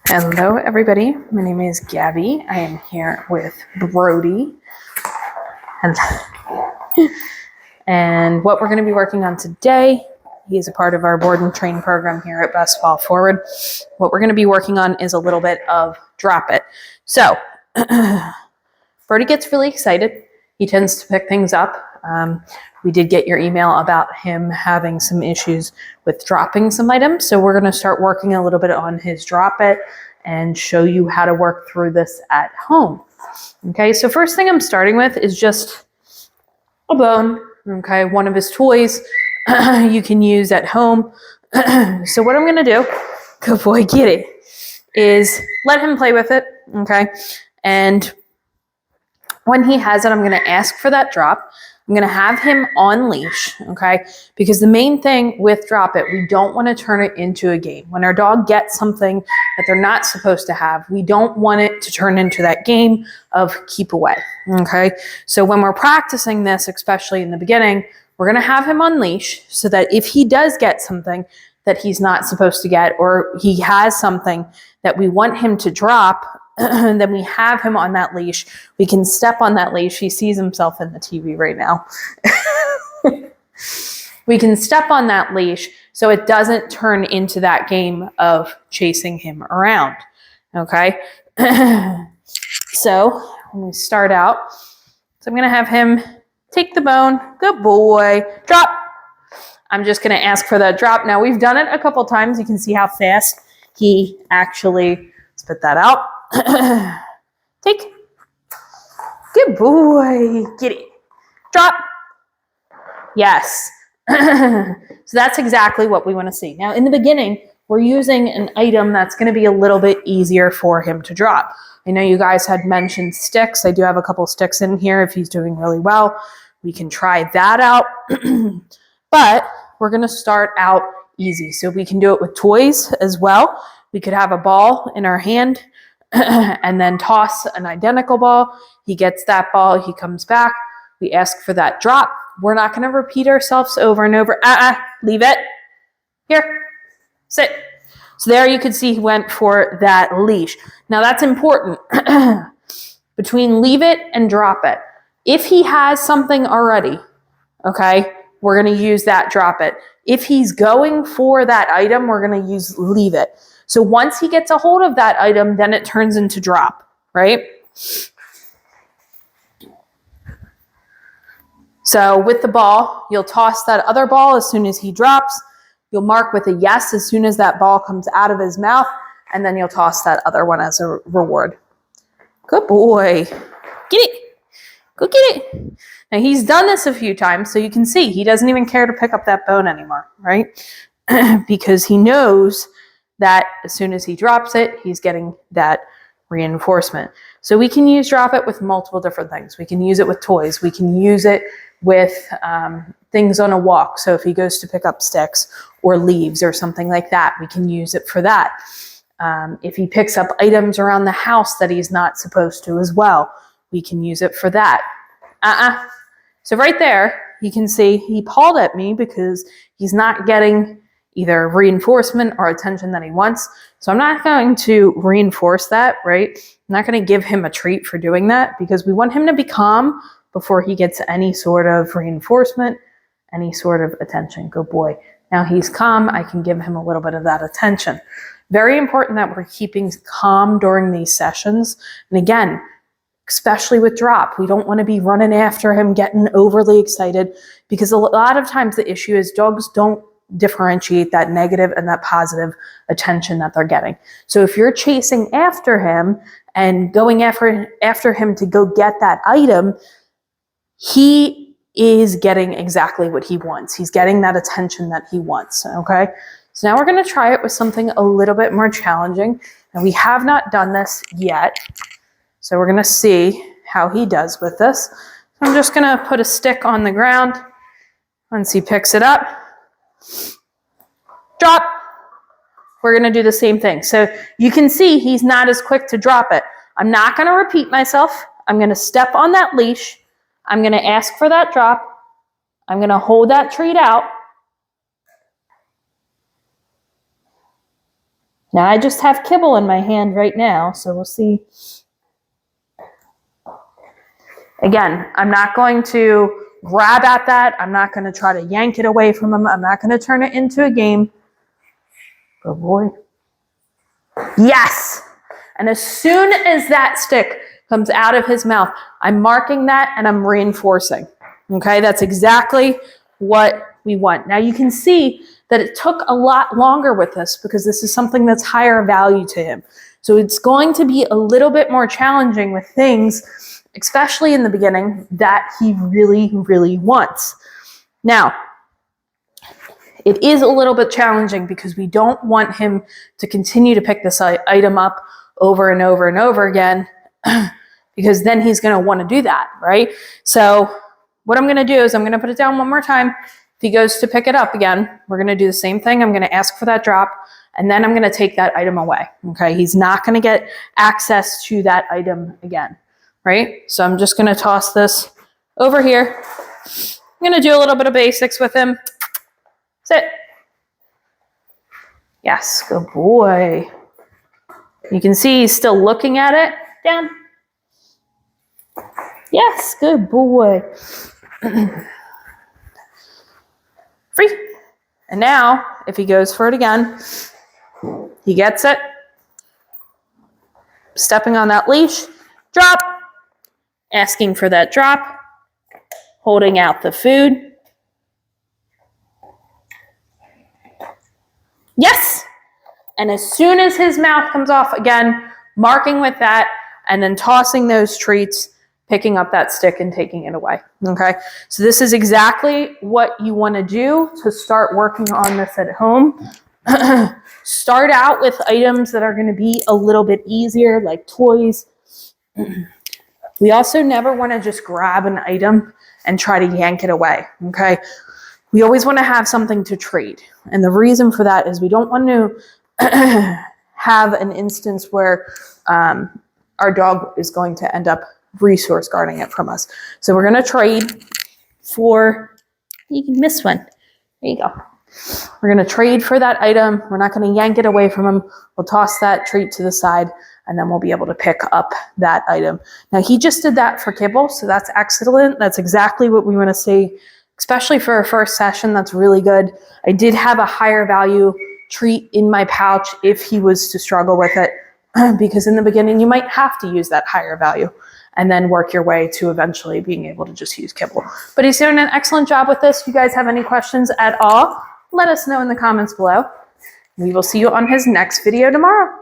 Hello everybody, my name is Gabby. I am here with Brodie. And what we're going to be working on today, he is a part of our board and train program here at Paw Forward. What we're going to be working on is a little bit of drop it. So, Brodie gets really excited. He tends to pick things up. We did get your email about him having some issues with dropping some items. So we're going to start working a little bit on his drop it and show you how to work through this at home. Okay, so first thing I'm starting with is just a bone. Okay, one of his toys you can use at home. So what I'm going to do, good boy, get it, is let him play with it. Okay, and when he has it, I'm going to ask for that drop. I'm going to have him on leash, okay? Because the main thing with drop it, we don't want to turn it into a game. When our dog gets something that they're not supposed to have, we don't want it to turn into that game of keep away, okay? So when we're practicing this, especially in the beginning, we're going to have him on leash so that if he does get something that he's not supposed to get, or he has something that we want him to drop, then we have him on that leash. We can step on that leash. He sees himself in the TV right now. We can step on that leash so it doesn't turn into that game of chasing him around. Okay? So when we start out, so I'm going to have him take the bone. Good boy. Drop. I'm just going to ask for that drop. Now, we've done it a couple times. You can see how fast he actually spit that out. Take. Good boy. Get it. Drop. Yes. So that's exactly what we want to see. Now, in the beginning, we're using an item that's going to be a little bit easier for him to drop. I know you guys had mentioned sticks. I do have a couple sticks in here. If he's doing really well, we can try that out. But we're going to start out easy. So we can do it with toys as well. We could have a ball in our hand and then toss an identical ball. He gets that ball. He comes back. We ask for that drop. We're not going to repeat ourselves over and over. Leave it. Here. Sit. So there you could see he went for that leash. Now that's important. Between leave it and drop it. If he has something already, okay, we're going to use that drop it. If he's going for that item, we're going to use leave it. So once he gets a hold of that item, then it turns into drop, right? So with the ball, you'll toss that other ball as soon as he drops. You'll mark with a yes as soon as that ball comes out of his mouth, and then you'll toss that other one as a reward. Good boy. Get it. Go get it. Now he's done this a few times, so you can see he doesn't even care to pick up that bone anymore, right? Because he knows that as soon as he drops it, he's getting that reinforcement. So we can use drop it with multiple different things. We can use it with toys. We can use it with things on a walk. So if he goes to pick up sticks or leaves or something like that, we can use it for that. If he picks up items around the house that he's not supposed to as well, we can use it for that. So right there, you can see he pawed at me because he's not getting either reinforcement or attention that he wants. So I'm not going to reinforce that, right? I'm not going to give him a treat for doing that because we want him to be calm before he gets any sort of reinforcement, any sort of attention. Good boy. Now he's calm. I can give him a little bit of that attention. Very important that we're keeping calm during these sessions. And again, especially with drop, we don't want to be running after him, getting overly excited, because a lot of times the issue is dogs don't differentiate that negative and that positive attention that they're getting. So if you're chasing after him and going after him to go get that item, he is getting exactly what he wants. He's getting that attention that he wants, okay? So now we're going to try it with something a little bit more challenging. And we have not done this yet. So we're going to see how he does with this. So I'm just going to put a stick on the ground. Once he picks it up, drop. We're going to do the same thing. So you can see he's not as quick to drop it. I'm not going to repeat myself. I'm going to step on that leash. I'm going to ask for that drop. I'm going to hold that treat out. Now I just have kibble in my hand right now, so we'll see. Again, I'm not going to grab at that. I'm not going to try to yank it away from him. I'm not going to turn it into a game. Good boy. Yes! And as soon as that stick comes out of his mouth, I'm marking that and I'm reinforcing. Okay, that's exactly what we want. Now you can see that it took a lot longer with this because this is something that's higher value to him. So it's going to be a little bit more challenging with things, especially in the beginning, that he really, really wants. Now, it is a little bit challenging because we don't want him to continue to pick this item up over and over and over again because then he's going to want to do that, right? So what I'm going to do is I'm going to put it down one more time. If he goes to pick it up again, we're going to do the same thing. I'm going to ask for that drop, and then I'm going to take that item away, okay? He's not going to get access to that item again, right? So I'm just going to toss this over here. I'm going to do a little bit of basics with him. Sit. Yes, good boy. You can see he's still looking at it. Down. Yes, good boy. Free. And now, if he goes for it again, he gets it. Stepping on that leash. Drop. Asking for that drop. Holding out the food. Yes! And as soon as his mouth comes off again, marking with that, and then tossing those treats, picking up that stick and taking it away, okay? So this is exactly what you want to do to start working on this at home. Start out with items that are going to be a little bit easier, like toys. We also never want to just grab an item and try to yank it away, okay? We always want to have something to trade. And the reason for that is we don't want to have an instance where our dog is going to end up resource guarding it from us. So we're going to trade for, you can miss one. There you go. We're going to trade for that item. We're not going to yank it away from him. We'll toss that treat to the side, and then we'll be able to pick up that item. Now, he just did that for kibble, so that's excellent. That's exactly what we want to see, especially for our first session. That's really good. I did have a higher value treat in my pouch if he was to struggle with it, because in the beginning, you might have to use that higher value and then work your way to eventually being able to just use kibble. But he's doing an excellent job with this. If you guys have any questions at all, let us know in the comments below. We will see you on his next video tomorrow.